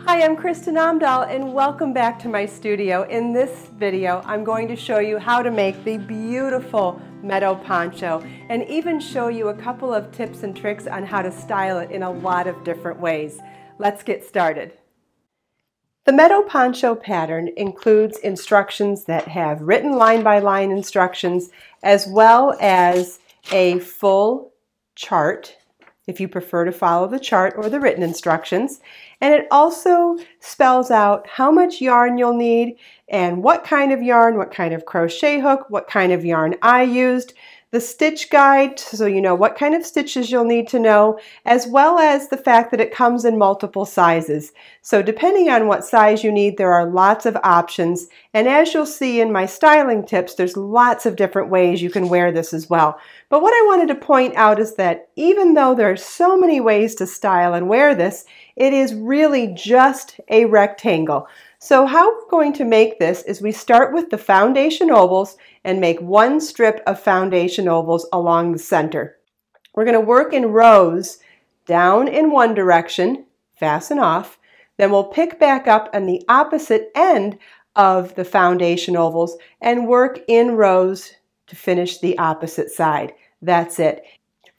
Hi, I'm Kristin Omdahl and welcome back to my studio. In this video, I'm going to show you how to make the beautiful Meadow Poncho and even show you a couple of tips and tricks on how to style it in a lot of different ways. Let's get started. The Meadow Poncho pattern includes instructions that have written line-by-line instructions as well as a full chart if you prefer to follow the chart or the written instructions. And it also spells out how much yarn you'll need and what kind of yarn, what kind of crochet hook, what kind of yarn I used, the stitch guide so you know what kind of stitches you'll need to know, as well as the fact that it comes in multiple sizes. So depending on what size you need, there are lots of options. And as you'll see in my styling tips, there's lots of different ways you can wear this as well. But what I wanted to point out is that even though there are so many ways to style and wear this, it is really just a rectangle. So how we're going to make this is we start with the foundation ovals and make one strip of foundation ovals along the center. We're going to work in rows down in one direction, fasten off, then we'll pick back up on the opposite end of the foundation ovals and work in rows to finish the opposite side. That's it.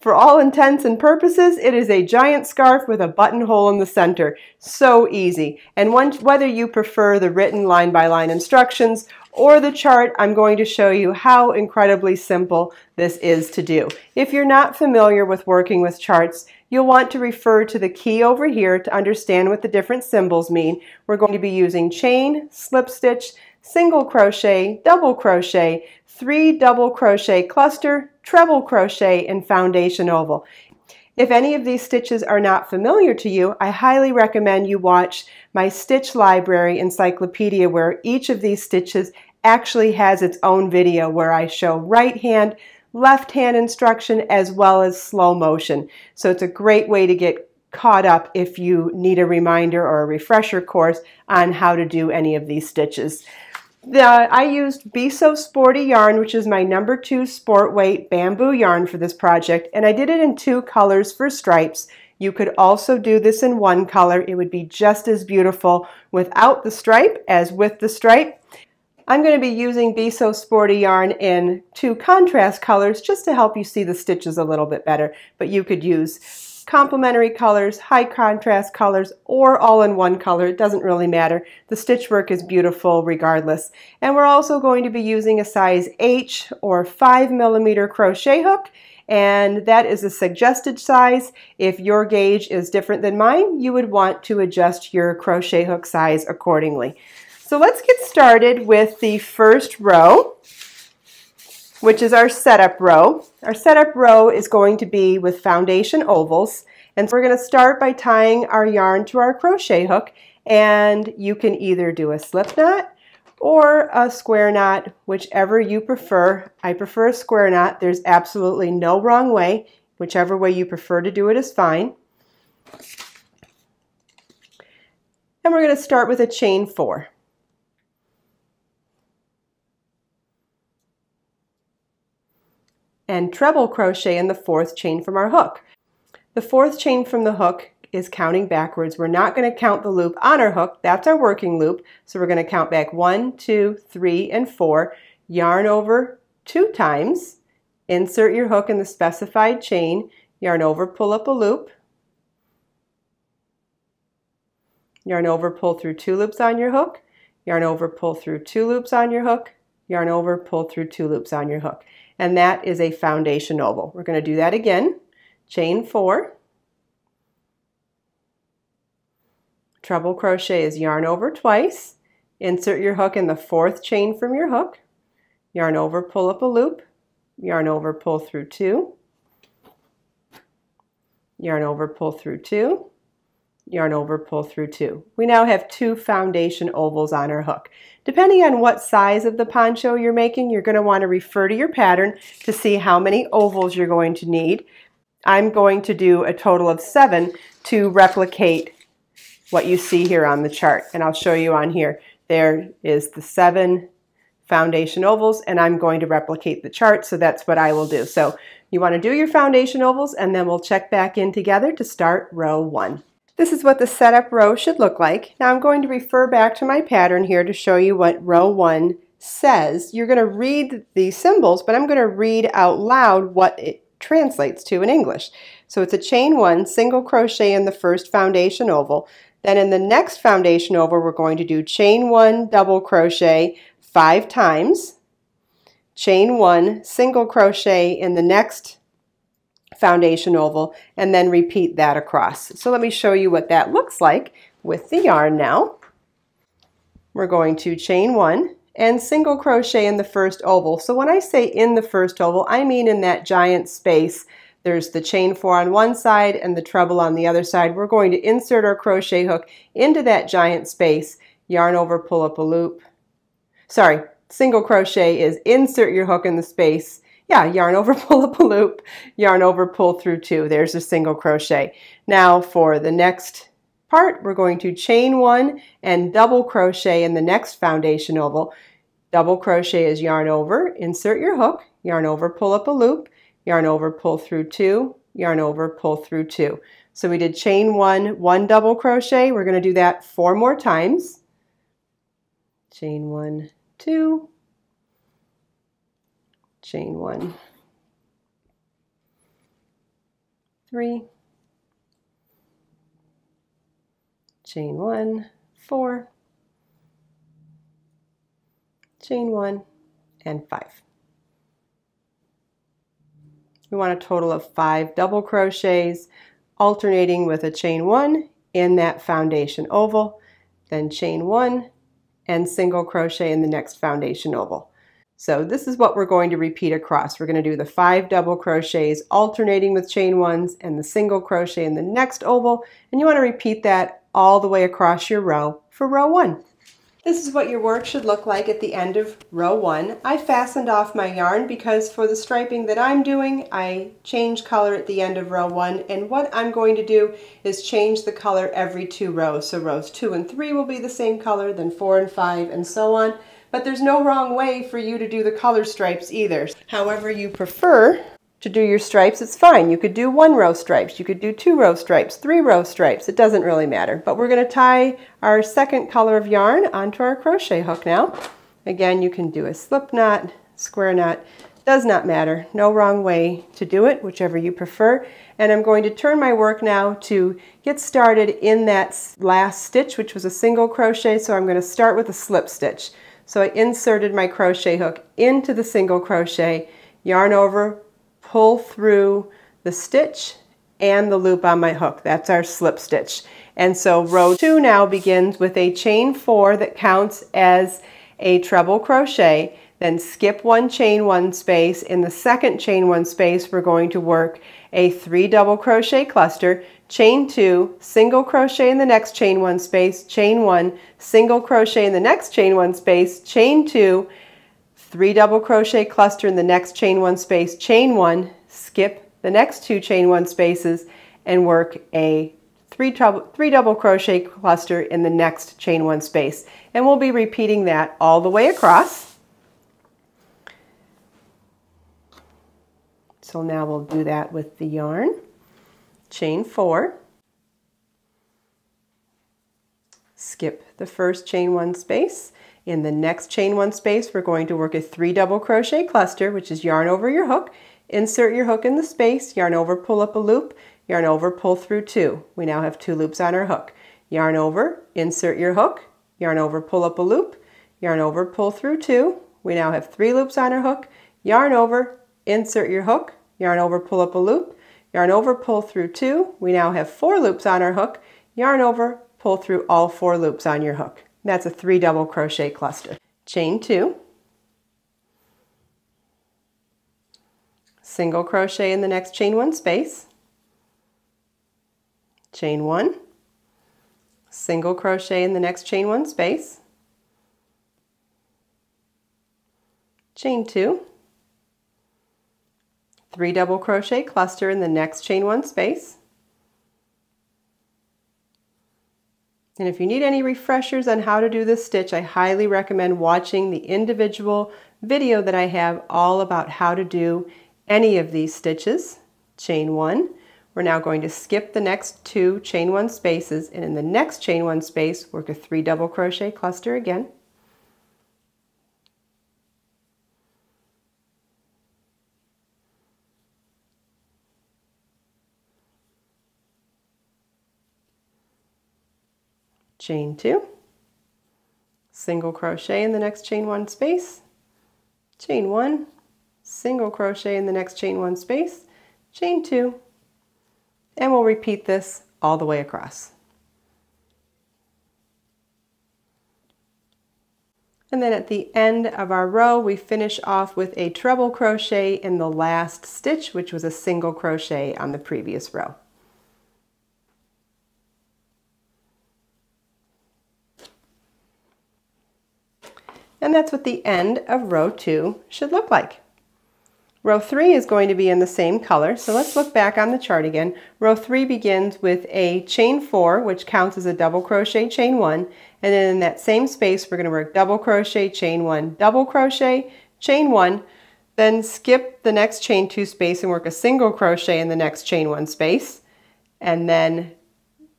For all intents and purposes, it is a giant scarf with a buttonhole in the center. So easy. And whether you prefer the written line-by-line instructions or the chart, I'm going to show you how incredibly simple this is to do. If you're not familiar with working with charts, you'll want to refer to the key over here to understand what the different symbols mean. We're going to be using chain, slip stitch, single crochet, double crochet, 3 double crochet cluster, treble crochet, and foundation oval. If any of these stitches are not familiar to you, I highly recommend you watch my Stitch Library encyclopedia where each of these stitches actually has its own video where I show right hand, left hand instruction as well as slow motion. So it's a great way to get caught up if you need a reminder or a refresher course on how to do any of these stitches. I used Be So Sporty yarn, which is my #2 sport weight bamboo yarn for this project, and I did it in 2 colors for stripes. You could also do this in 1 color. It would be just as beautiful without the stripe as with the stripe. I'm going to be using Be So Sporty yarn in 2 contrast colors just to help you see the stitches a little bit better, but you could use complementary colors, high contrast colors, or all in 1 color. It doesn't really matter. The stitch work is beautiful regardless. And we're also going to be using a size H or 5mm crochet hook, and that is a suggested size. If your gauge is different than mine, you would want to adjust your crochet hook size accordingly. So let's get started with the first row, which is our setup row. Our setup row is going to be with foundation ovals, and so we're going to start by tying our yarn to our crochet hook, and you can either do a slip knot or a square knot, whichever you prefer. I prefer a square knot. There's absolutely no wrong way. Whichever way you prefer to do it is fine. And we're going to start with a chain 4. And treble crochet in the 4th chain from our hook. The 4th chain from the hook is counting backwards. We're not going to count the loop on our hook. That's our working loop. So we're going to count back 1, 2, 3, and 4. Yarn over 2 times. Insert your hook in the specified chain. Yarn over, pull up a loop. Yarn over, pull through 2 loops on your hook. Yarn over, pull through 2 loops on your hook. Yarn over, pull through 2 loops on your hook. And that is a foundation oval. We're going to do that again. Chain 4. Treble crochet is yarn over twice. Insert your hook in the 4th chain from your hook. Yarn over, pull up a loop. Yarn over, pull through 2. Yarn over, pull through 2. Yarn over, pull through 2. We now have 2 foundation ovals on our hook. Depending on what size of the poncho you're making, you're going to want to refer to your pattern to see how many ovals you're going to need. I'm going to do a total of 7 to replicate what you see here on the chart, and I'll show you on here. There is the 7 foundation ovals, and I'm going to replicate the chart, so that's what I will do. So you want to do your foundation ovals, and then we'll check back in together to start row 1. This is what the setup row should look like. Now I'm going to refer back to my pattern here to show you what row 1 says. You're going to read the symbols, but I'm going to read out loud what it translates to in English. So it's a chain 1, single crochet in the first foundation oval. Then in the next foundation oval, we're going to do chain 1, double crochet 5 times, chain 1, single crochet in the next foundation oval, and then repeat that across. So let me show you what that looks like with the yarn now. We're going to chain 1 and single crochet in the first oval. So when I say in the first oval, I mean in that giant space. There's the chain 4 on one side and the treble on the other side. We're going to insert our crochet hook into that giant space, yarn over, pull up a loop. Sorry, single crochet is insert your hook in the space. Yeah, yarn over, pull up a loop, yarn over, pull through 2. There's a single crochet. Now for the next part, we're going to chain 1 and double crochet in the next foundation oval. Double crochet is yarn over, insert your hook, yarn over, pull up a loop, yarn over, pull through 2, yarn over, pull through 2. So we did chain 1, 1 double crochet. We're going to do that 4 more times. Chain 1, 2, chain 1, 3, chain 1, 4, chain 1, and 5. We want a total of 5 double crochets, alternating with a chain 1 in that foundation oval, then chain 1 and single crochet in the next foundation oval. So this is what we're going to repeat across. We're going to do the 5 double crochets alternating with chain 1s and the single crochet in the next oval, and you want to repeat that all the way across your row for row 1. This is what your work should look like at the end of row 1. I fastened off my yarn because for the striping that I'm doing, I change color at the end of row 1, and what I'm going to do is change the color every 2 rows. So rows 2 and 3 will be the same color, then 4 and 5, and so on. But there's no wrong way for you to do the color stripes either. However you prefer to do your stripes, it's fine. You could do 1 row stripes, you could do 2 row stripes, 3 row stripes, it doesn't really matter. But we're going to tie our second color of yarn onto our crochet hook now. Again, you can do a slip knot, square knot, does not matter. No wrong way to do it, whichever you prefer. And I'm going to turn my work now to get started in that last stitch, which was a single crochet, so I'm going to start with a slip stitch. So I inserted my crochet hook into the single crochet, yarn over, pull through the stitch and the loop on my hook. That's our slip stitch. And so row 2 now begins with a chain 4 that counts as a treble crochet, then skip 1 chain 1 space. In the second chain 1 space, we're going to work a 3 double crochet cluster, chain 2, single crochet in the next chain 1 space, chain 1, single crochet in the next chain 1 space, chain 2, 3 double crochet cluster in the next chain 1 space, chain 1, skip the next 2 chain 1 spaces, and work a 3 double crochet cluster in the next chain 1 space. And we'll be repeating that all the way across. So now we'll do that with the yarn. Chain 4, skip the first chain 1 space. In the next chain 1 space, we're going to work a 3 double crochet cluster, which is yarn over your hook, insert your hook in the space, yarn over, pull up a loop, yarn over, pull through 2. We now have 2 loops on our hook. Yarn over, insert your hook, yarn over, pull up a loop, yarn over, pull through 2. We now have 3 loops on our hook. Yarn over, insert your hook, yarn over, pull up a loop, yarn over, pull through 2. We now have 4 loops on our hook. Yarn over, pull through all 4 loops on your hook. That's a 3 double crochet cluster. Chain 2, single crochet in the next chain 1 space, chain 1, single crochet in the next chain 1 space, chain 2, 3 double crochet cluster in the next chain 1 space. And if you need any refreshers on how to do this stitch, I highly recommend watching the individual video that I have all about how to do any of these stitches. Chain 1, We're now going to skip the next 2 chain 1 spaces, and in the next chain 1 space work a 3 double crochet cluster again. Chain 2, single crochet in the next chain 1 space, chain 1, single crochet in the next chain 1 space, chain 2, and we'll repeat this all the way across. And then at the end of our row, we finish off with a treble crochet in the last stitch, which was a single crochet on the previous row. And that's what the end of row 2 should look like. Row 3 is going to be in the same color, so let's look back on the chart again. Row 3 begins with a chain 4, which counts as a double crochet chain 1, and then in that same space we're going to work double crochet chain 1, double crochet chain 1, then skip the next chain 2 space and work a single crochet in the next chain 1 space, and then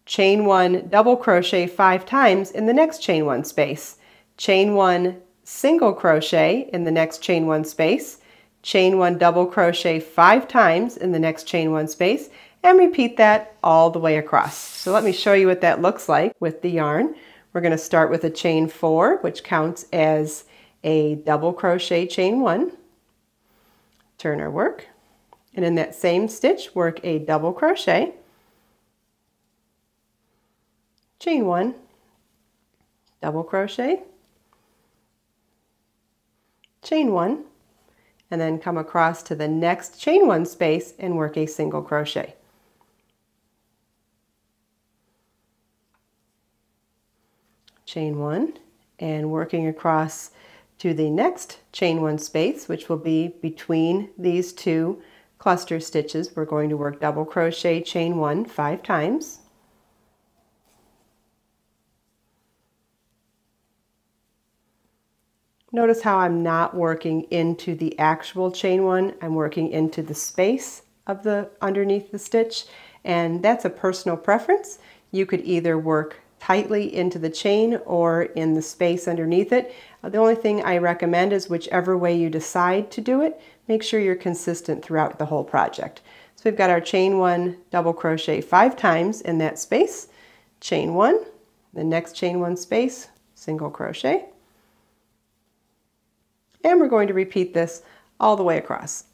chain 1 double crochet 5 times in the next chain 1 space, chain 1 single crochet in the next chain 1 space, chain 1 double crochet 5 times in the next chain 1 space, and repeat that all the way across. So let me show you what that looks like with the yarn. We're going to start with a chain 4, which counts as a double crochet chain 1, turn our work, and in that same stitch work a double crochet, chain 1, double crochet, chain 1, and then come across to the next chain 1 space and work a single crochet. Chain 1, and working across to the next chain 1 space, which will be between these 2 cluster stitches, we're going to work double crochet chain 1 5 times. Notice how I'm not working into the actual chain 1, I'm working into the space of the underneath the stitch, and that's a personal preference. You could either work tightly into the chain or in the space underneath it. The only thing I recommend is whichever way you decide to do it, make sure you're consistent throughout the whole project. So we've got our chain 1 double crochet 5 times in that space, chain 1, the next chain 1 space, single crochet, and we're going to repeat this all the way across.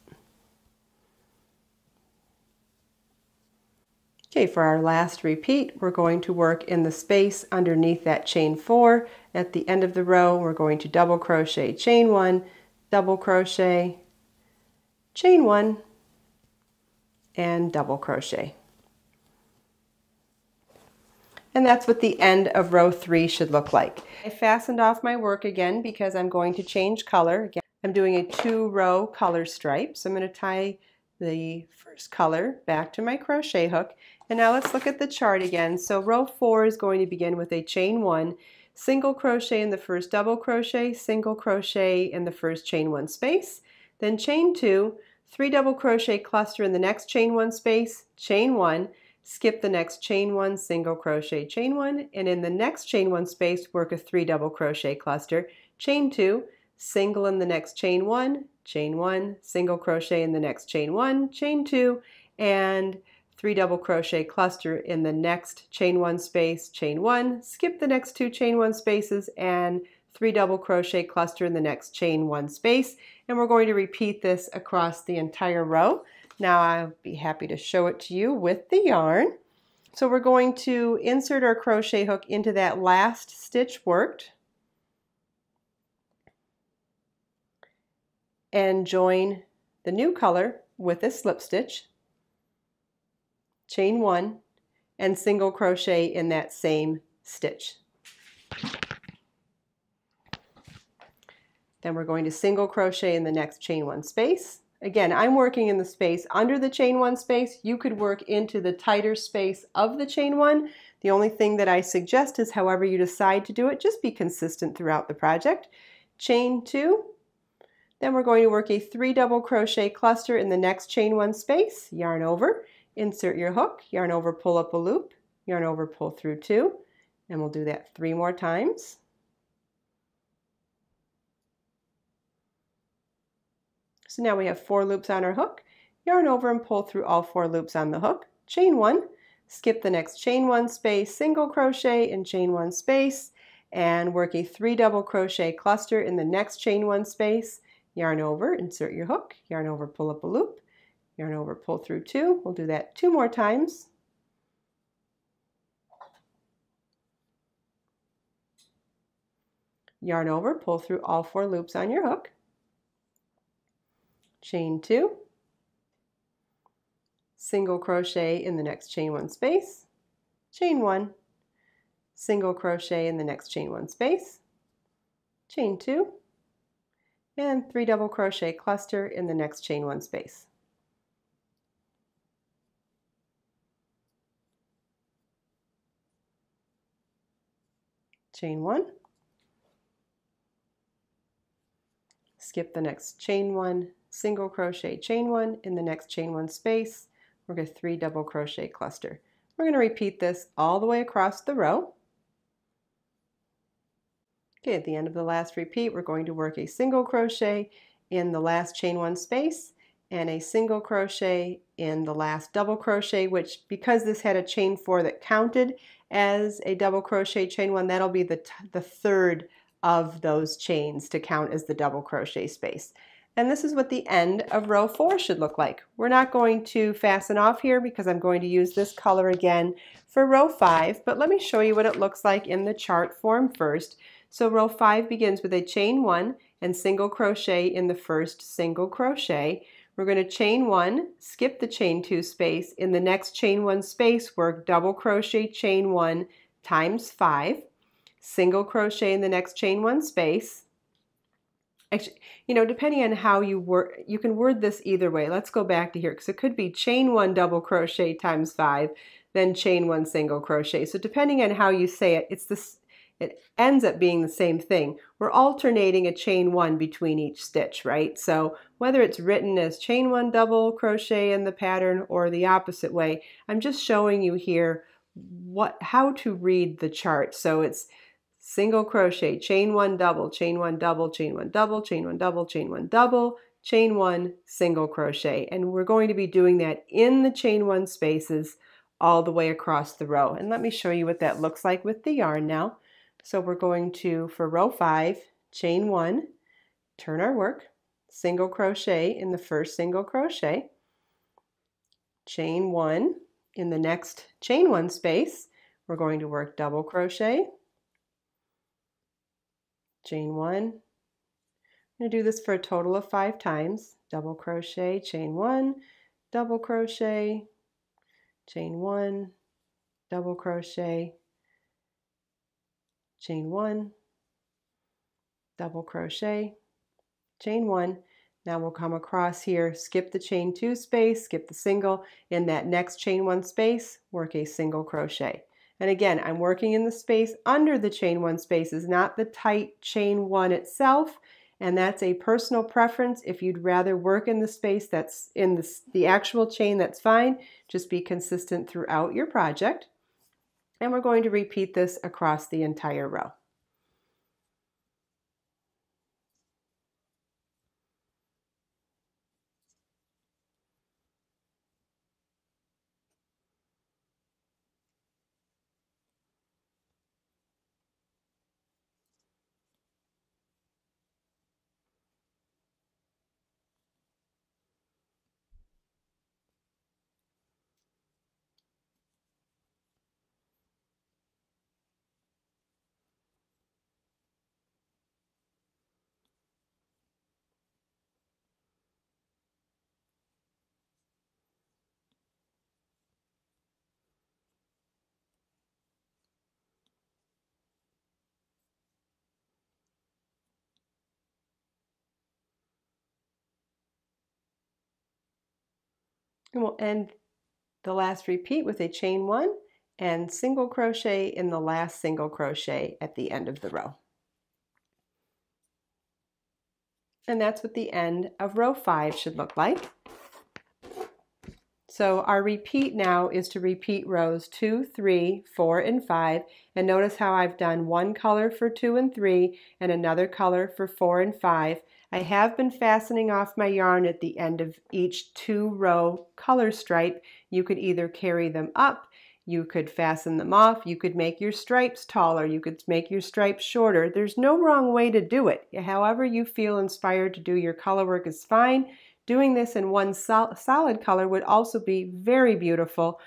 Okay, for our last repeat, we're going to work in the space underneath that chain 4. At the end of the row, we're going to double crochet chain 1, double crochet, chain 1, and double crochet. And that's what the end of row 3 should look like. I fastened off my work again because I'm going to change color. Again, I'm doing a 2-row color stripe. So I'm going to tie the first color back to my crochet hook. And now let's look at the chart again. So row 4 is going to begin with a chain 1, single crochet in the first double crochet, single crochet in the first chain 1 space, then chain 2, 3 double crochet cluster in the next chain 1 space, chain 1, skip the next chain 1, single crochet chain 1, and in the next chain 1 space work a 3 double crochet cluster, chain 2, single in the next chain 1, single crochet in the next chain 1, chain 2, and 3 double crochet cluster in the next chain 1 space, chain 1, skip the next 2 chain 1 spaces, and 3 double crochet cluster in the next chain 1 space, and we're going to repeat this across the entire row. Now I'll be happy to show it to you with the yarn. So we're going to insert our crochet hook into that last stitch worked and join the new color with a slip stitch, chain 1, and single crochet in that same stitch. Then we're going to single crochet in the next chain 1 space. Again, I'm working in the space under the chain 1 space. You could work into the tighter space of the chain 1. The only thing that I suggest is however you decide to do it, just be consistent throughout the project. Chain 2, then we're going to work a 3 double crochet cluster in the next chain 1 space, yarn over, insert your hook, yarn over, pull up a loop, yarn over, pull through 2, and we'll do that 3 more times. So now we have 4 loops on our hook, yarn over and pull through all 4 loops on the hook, chain 1, skip the next chain 1 space, single crochet and chain 1 space, and work a 3 double crochet cluster in the next chain 1 space, yarn over, insert your hook, yarn over, pull up a loop, yarn over, pull through 2. We'll do that 2 more times. Yarn over, pull through all 4 loops on your hook. Chain 2. Single crochet in the next chain 1 space. Chain 1. Single crochet in the next chain 1 space. Chain 2. And 3 double crochet cluster in the next chain 1 space. Chain 1. Skip the next chain 1, single crochet chain 1 in the next chain 1 space. We're going to 3 double crochet cluster. We're going to repeat this all the way across the row. Okay, at the end of the last repeat, we're going to work a single crochet in the last chain 1 space and a single crochet in the last double crochet, which, because this had a chain 4 that counted as a double crochet chain 1, that'll be the third of those chains to count as the double crochet space. And this is what the end of row 4 should look like. We're not going to fasten off here because I'm going to use this color again for row 5, but let me show you what it looks like in the chart form first. So row 5 begins with a chain 1 and single crochet in the first single crochet. We're going to chain 1, skip the chain 2 space. In the next chain 1 space, work double crochet chain 1 times 5. Single crochet in the next chain 1 space. Actually, depending on how you work, you can word this either way. Let's go back to here because it could be chain 1 double crochet times 5, then chain 1 single crochet. So depending on how you say it, it ends up being the same thing. We're alternating a chain 1 between each stitch, right? So whether it's written as chain 1 double crochet in the pattern or the opposite way, I'm just showing you here how to read the chart. So it's single crochet, chain 1 double, chain 1 double, chain 1 double, chain 1 double, chain 1 double, chain 1 single crochet. And we're going to be doing that in the chain 1 spaces all the way across the row. And let me show you what that looks like with the yarn now. So we're going to, for row 5, chain 1, turn our work, single crochet in the first single crochet, chain 1 in the next chain 1 space. We're going to work double crochet, chain 1. I'm going to do this for a total of 5 times. Double crochet, chain 1, double crochet, chain 1, double crochet, chain 1, double crochet, chain 1. Now we'll come across here, skip the chain 2 space, skip the single. In that next chain 1 space, work a single crochet. And again, I'm working in the space under the chain 1 spaces, not the tight chain 1 itself. And that's a personal preference. If you'd rather work in the space that's in the actual chain, that's fine. Just be consistent throughout your project. And we're going to repeat this across the entire row. And we'll end the last repeat with a chain 1 and single crochet in the last single crochet at the end of the row. And that's what the end of row 5 should look like. So our repeat now is to repeat rows 2, 3, 4, and 5. And notice how I've done one color for 2 and 3 and another color for 4 and 5. I have been fastening off my yarn at the end of each 2-row color stripe. You could either carry them up, you could fasten them off, you could make your stripes taller, you could make your stripes shorter. There's no wrong way to do it. However you feel inspired to do your color work is fine. Doing this in one solid color would also be very beautiful,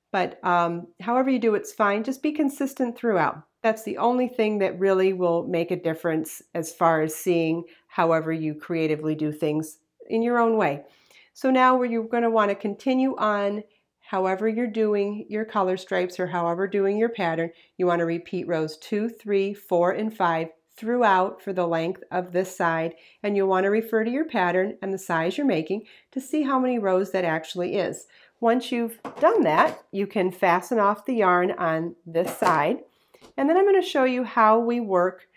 but however you do it's fine. Just be consistent throughout. That's the only thing that really will make a difference as far as seeing however you creatively do things in your own way. So now you're going to want to continue on however you're doing your color stripes or however doing your pattern. You want to repeat rows 2, 3, 4, and 5 throughout for the length of this side, and you'll want to refer to your pattern and the size you're making to see how many rows that actually is. Once you've done that, you can fasten off the yarn on this side, and then I'm going to show you how we work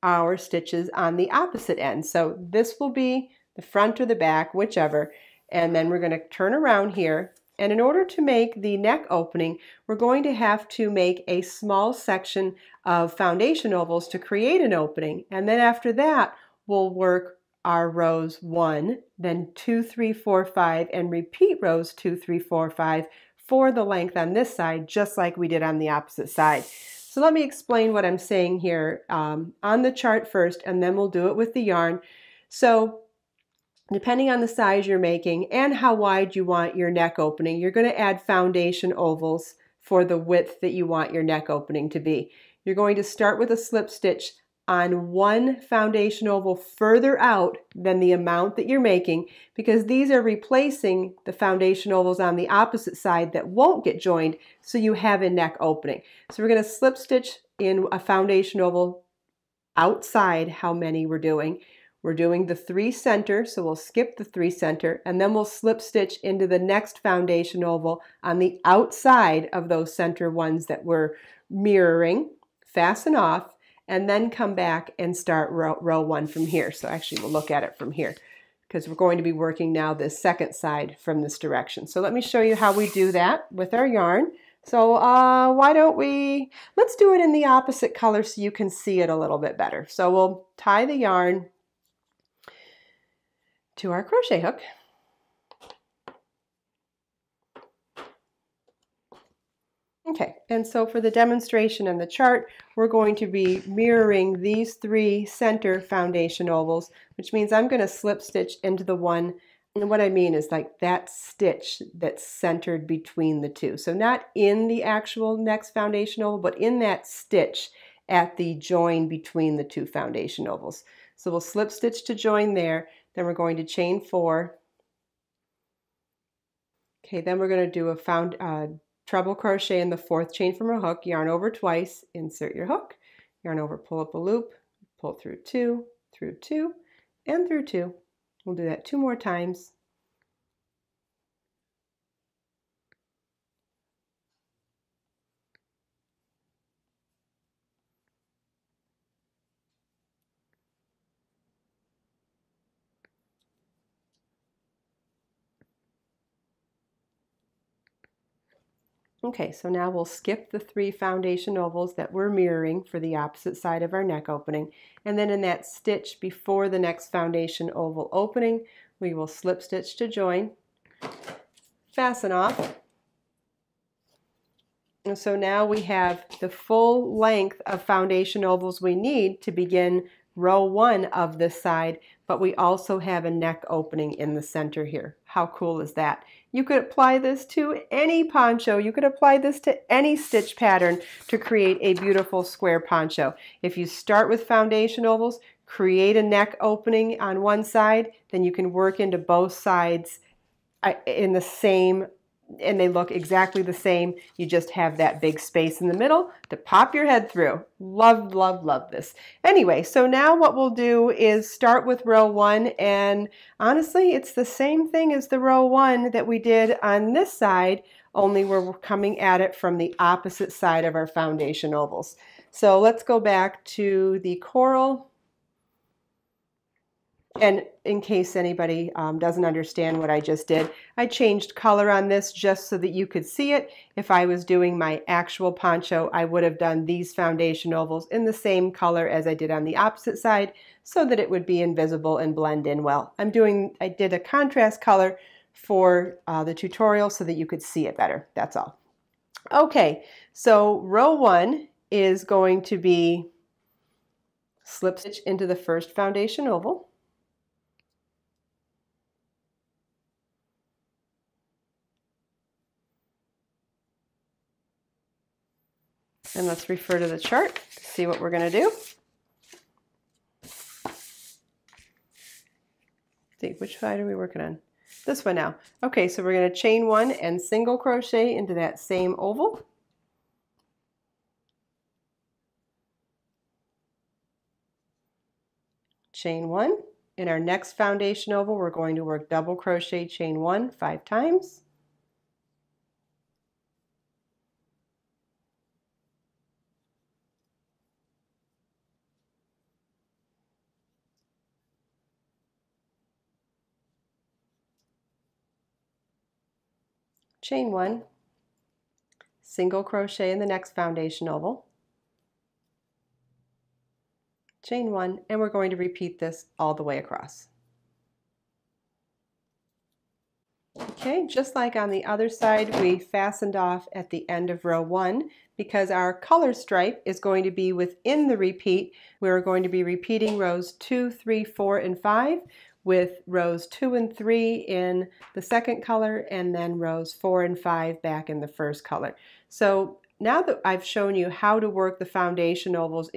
our stitches on the opposite end. So this will be the front or the back, whichever, and then we're going to turn around here. And in order to make the neck opening, we're going to have to make a small section of foundation ovals to create an opening. And then after that, we'll work our rows 1, then 2, 3, 4, 5, and repeat rows 2, 3, 4, 5 for the length on this side, just like we did on the opposite side. So let me explain what I'm saying here on the chart first, and then we'll do it with the yarn. So depending on the size you're making and how wide you want your neck opening, you're going to add foundation ovals for the width that you want your neck opening to be. You're going to start with a slip stitch on one foundation oval further out than the amount that you're making, because these are replacing the foundation ovals on the opposite side that won't get joined, so you have a neck opening. So we're going to slip stitch in a foundation oval outside how many we're doing. We're doing the 3 center, so we'll skip the 3 center, and then we'll slip stitch into the next foundation oval on the outside of those center ones that we're mirroring, fasten off, and then come back and start row 1 from here. So actually we'll look at it from here because we're going to be working now this second side from this direction. So let me show you how we do that with our yarn. So why don't let's do it in the opposite color so you can see it a little bit better. So we'll tie the yarn to our crochet hook. Okay, and so for the demonstration and the chart, we're going to be mirroring these 3 center foundation ovals, which means I'm going to slip stitch into the one, and what I mean is like that stitch that's centered between the 2. So not in the actual next foundation oval, but in that stitch at the join between the 2 foundation ovals. So we'll slip stitch to join there, then we're going to chain 4. Okay, then we're going to do a treble crochet in the 4th chain from a hook, yarn over twice, insert your hook, yarn over, pull up a loop, pull through 2, and through 2. We'll do that 2 more times. Okay, so now we'll skip the 3 foundation ovals that we're mirroring for the opposite side of our neck opening, and then in that stitch before the next foundation oval opening, we will slip stitch to join, fasten off, and so now we have the full length of foundation ovals we need to begin row 1 of this side, but we also have a neck opening in the center here. How cool is that? You could apply this to any poncho. You could apply this to any stitch pattern to create a beautiful square poncho. If you start with foundation ovals, create a neck opening on one side, then you can work into both sides in the same, and they look exactly the same. You just have that big space in the middle to pop your head through. Love, love, love this. Anyway, so now what we'll do is start with row 1, and honestly, it's the same thing as the row 1 that we did on this side, only we're coming at it from the opposite side of our foundation ovals. So let's go back to the coral. And in case anybody doesn't understand what I just did, I changed color on this just so that you could see it. If I was doing my actual poncho, I would have done these foundation ovals in the same color as I did on the opposite side so that it would be invisible and blend in well. I did a contrast color for the tutorial so that you could see it better. That's all. Okay, so row 1 is going to be slip stitch into the first foundation oval. And let's refer to the chart to see what we're going to do. See, which side are we working on? This one now. Okay, so we're going to chain 1 and single crochet into that same oval. Chain 1. In our next foundation oval, we're going to work double crochet, chain 1 5 times. Chain 1, single crochet in the next foundation oval, chain 1, and we're going to repeat this all the way across. Okay, just like on the other side, we fastened off at the end of row 1 because our color stripe is going to be within the repeat. We're going to be repeating rows 2, 3, 4, and 5 with rows 2 and 3 in the second color and then rows 4 and 5 back in the first color. So now that I've shown you how to work the foundation ovals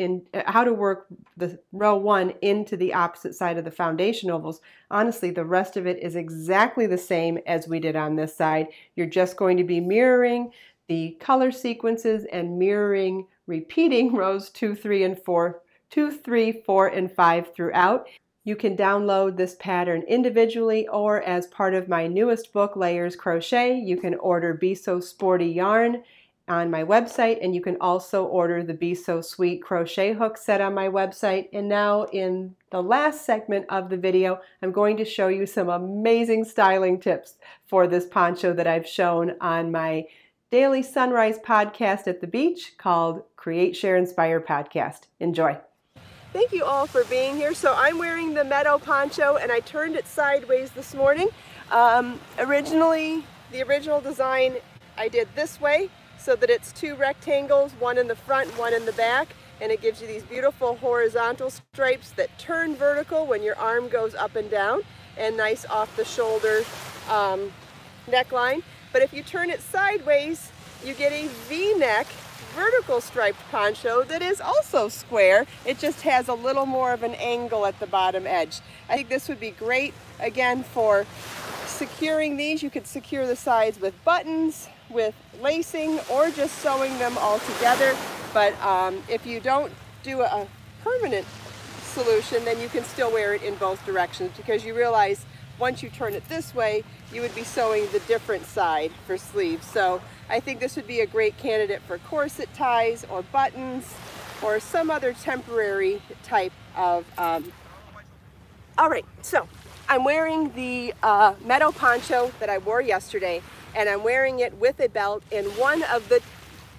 how to work the row 1 into the opposite side of the foundation ovals, honestly the rest of it is exactly the same as we did on this side. You're just going to be mirroring the color sequences and mirroring repeating rows 2, 3, and 4, 2, 3, 4, and 5 throughout. You can download this pattern individually or as part of my newest book, Layers Crochet. You can order Be So Sporty yarn on my website, and you can also order the Be So Sweet crochet hook set on my website. And now in the last segment of the video, I'm going to show you some amazing styling tips for this poncho that I've shown on my daily sunrise podcast at the beach called Create, Share, Inspire Podcast. Enjoy. Thank you all for being here. So I'm wearing the Meadow Poncho and I turned it sideways this morning. Originally, the original design I did this way so that it's 2 rectangles, one in the front, one in the back, and it gives you these beautiful horizontal stripes that turn vertical when your arm goes up and down, and nice off the shoulder neckline. But if you turn it sideways, you get a V-neck vertical striped poncho that is also square. It just has a little more of an angle at the bottom edge. I think this would be great again for securing these. You could secure the sides with buttons, with lacing, or just sewing them all together. But if you don't do a permanent solution, then you can still wear it in both directions, because you realize once you turn it this way, you would be sewing the different side for sleeves. So I think this would be a great candidate for corset ties or buttons or some other temporary type of... All right, so I'm wearing the Meadow Poncho that I wore yesterday, and I'm wearing it with a belt in one of the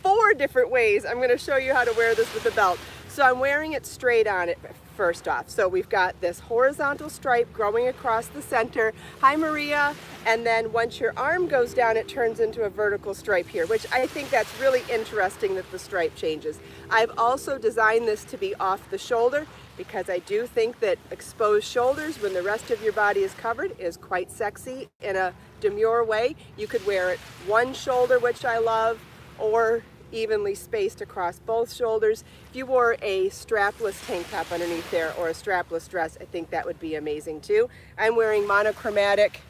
4 different ways. I'm going to show you how to wear this with a belt. So I'm wearing it straight on it first off. So we've got this horizontal stripe growing across the center. Hi Maria. And then once your arm goes down, it turns into a vertical stripe here, which I think that's really interesting that the stripe changes. I've also designed this to be off the shoulder because I do think that exposed shoulders when the rest of your body is covered is quite sexy in a demure way. You could wear it one shoulder, which I love, or evenly spaced across both shoulders. If you wore a strapless tank top underneath there or a strapless dress, I think that would be amazing too. I'm wearing monochromatic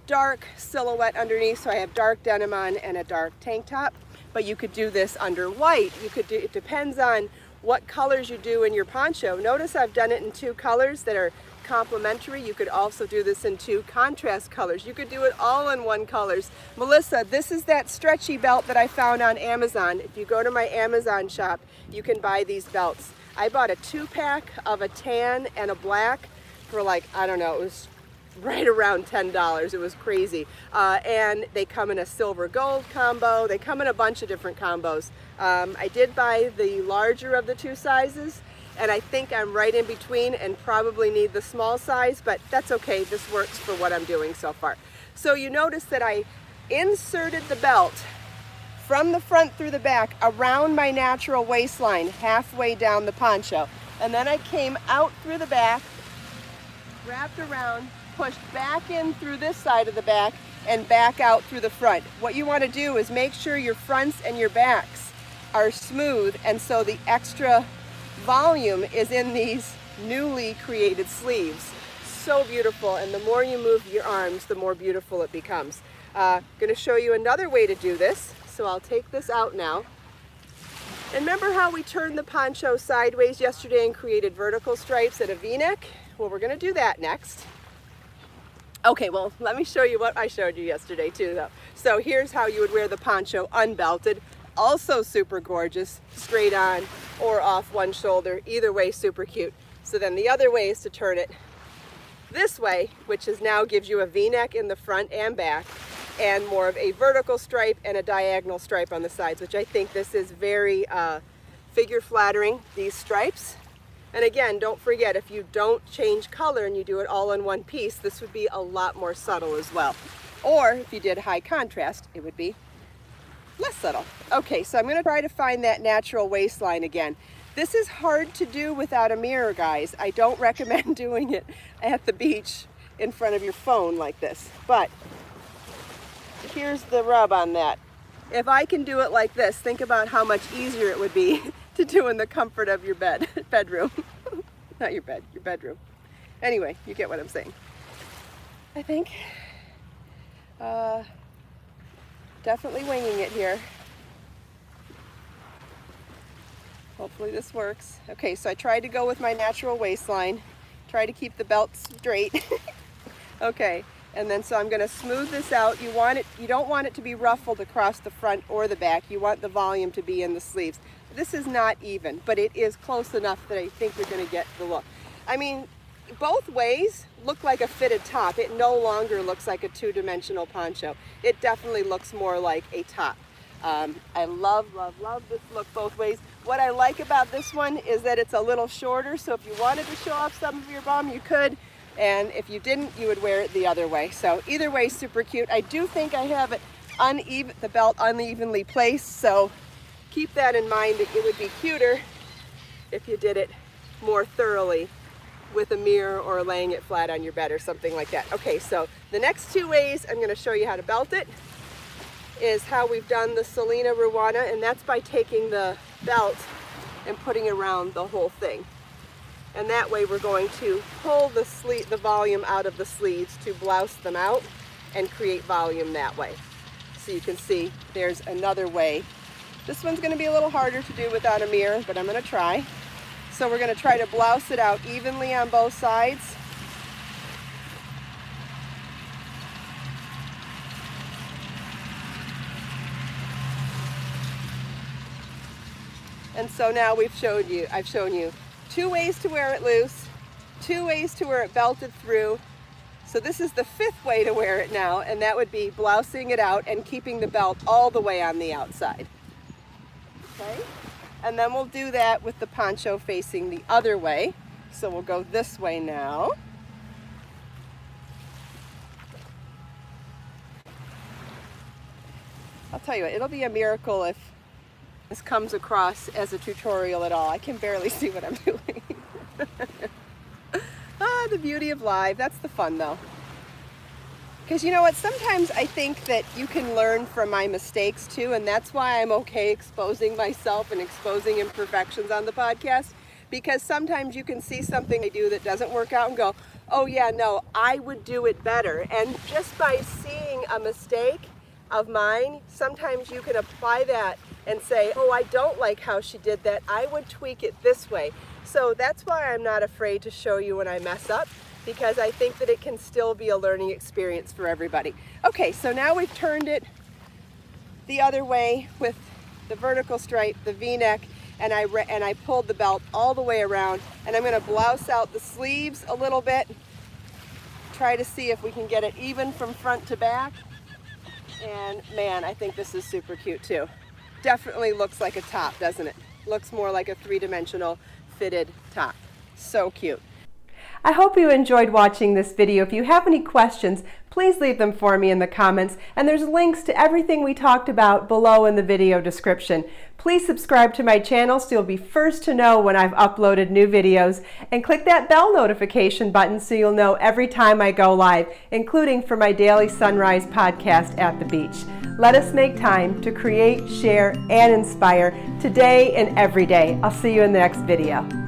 dark silhouette underneath, so I have dark denim on and a dark tank top, but you could do this under white. You could do, it depends on what colors you do in your poncho. Notice I've done it in 2 colors that are complementary. You could also do this in 2 contrast colors. You could do it all in 1 colors. Melissa, this is that stretchy belt that I found on Amazon. If you go to my Amazon shop, you can buy these belts. I bought a 2-pack of a tan and a black. for like, I don't know, it was right around $10. It was crazy. And they come in a silver gold combo. They come in a bunch of different combos. I did buy the larger of the two sizes, and I think I'm right in between and probably need the small size, but that's okay. This works for what I'm doing so far. So you notice that I inserted the belt from the front through the back around my natural waistline, halfway down the poncho. And then I came out through the back, wrapped around, pushed back in through this side of the back and back out through the front. What you want to do is make sure your fronts and your backs are smooth, and so the extra volume is in these newly created sleeves. So beautiful, and the more you move your arms, the more beautiful it becomes. Going to show you another way to do this. So I'll take this out now. And remember how we turned the poncho sideways yesterday and created vertical stripes at a V-neck? Well, we're going to do that next. Okay, well, let me show you what I showed you yesterday too, though. So here's how you would wear the poncho unbelted. Also super gorgeous, straight on or off one shoulder. Either way, super cute. So then the other way is to turn it this way, which is now gives you a V-neck in the front and back, and more of a vertical stripe and a diagonal stripe on the sides, which I think this is very figure flattering, these stripes. And again, don't forget, if you don't change color and you do it all in one piece, this would be a lot more subtle as well. Or if you did high contrast, it would be less subtle. Okay, so I'm going to try to find that natural waistline again. This is hard to do without a mirror, guys. I don't recommend doing it at the beach in front of your phone like this. But here's the rub on that. If I can do it like this, think about how much easier it would be to do in the comfort of your bedroom. Not your bed, your bedroom. Anyway, you get what I'm saying. I think definitely winging it here. Hopefully this works. Okay, so I tried to go with my natural waistline, try to keep the belt straight. Okay, and then so I'm going to smooth this out. You don't want it to be ruffled across the front or the back. You want the volume to be in the sleeves. This is not even, but it is close enough that I think you're going to get the look. I mean, both ways look like a fitted top. It no longer looks like a two-dimensional poncho. It definitely looks more like a top. I love, love, love this look both ways. What I like about this one is that it's a little shorter, so if you wanted to show off some of your bum, you could. And if you didn't, you would wear it the other way. So either way, super cute. I do think I have it the belt unevenly placed, so keep that in mind, that it would be cuter if you did it more thoroughly with a mirror or laying it flat on your bed or something like that. Okay, so the next two ways I'm going to show you how to belt it is how we've done the Selena Ruana, and that's by taking the belt and putting it around the whole thing. And that way we're going to pull the volume out of the sleeves to blouse them out and create volume that way. So you can see there's another way. This one's going to be a little harder to do without a mirror, but I'm going to try. So we're going to try to blouse it out evenly on both sides. And so now I've shown you two ways to wear it loose, two ways to wear it belted through. So this is the fifth way to wear it now, and that would be blousing it out and keeping the belt all the way on the outside. Okay? And then we'll do that with the poncho facing the other way. So we'll go this way now. I'll tell you what, it'll be a miracle if this comes across as a tutorial at all. I can barely see what I'm doing. The beauty of live. That's the fun though. Because you know what, sometimes I think that you can learn from my mistakes too, and that's why I'm okay exposing myself and exposing imperfections on the podcast, because sometimes you can see something I do that doesn't work out and go, oh yeah, no, I would do it better. And just by seeing a mistake of mine, sometimes you can apply that and say, oh, I don't like how she did that. I would tweak it this way. So that's why I'm not afraid to show you when I mess up, because I think that it can still be a learning experience for everybody. Okay, so now we've turned it the other way with the vertical stripe, the V-neck, and I pulled the belt all the way around, and I'm going to blouse out the sleeves a little bit, try to see if we can get it even from front to back. And man, I think this is super cute too. Definitely looks like a top, doesn't it? Looks more like a three-dimensional fitted top. So cute. I hope you enjoyed watching this video. If you have any questions, please leave them for me in the comments, and there's links to everything we talked about below in the video description. Please subscribe to my channel so you'll be first to know when I've uploaded new videos, and click that bell notification button so you'll know every time I go live, including for my daily sunrise podcast at the beach. Let us make time to create, share, and inspire today and every day. I'll see you in the next video.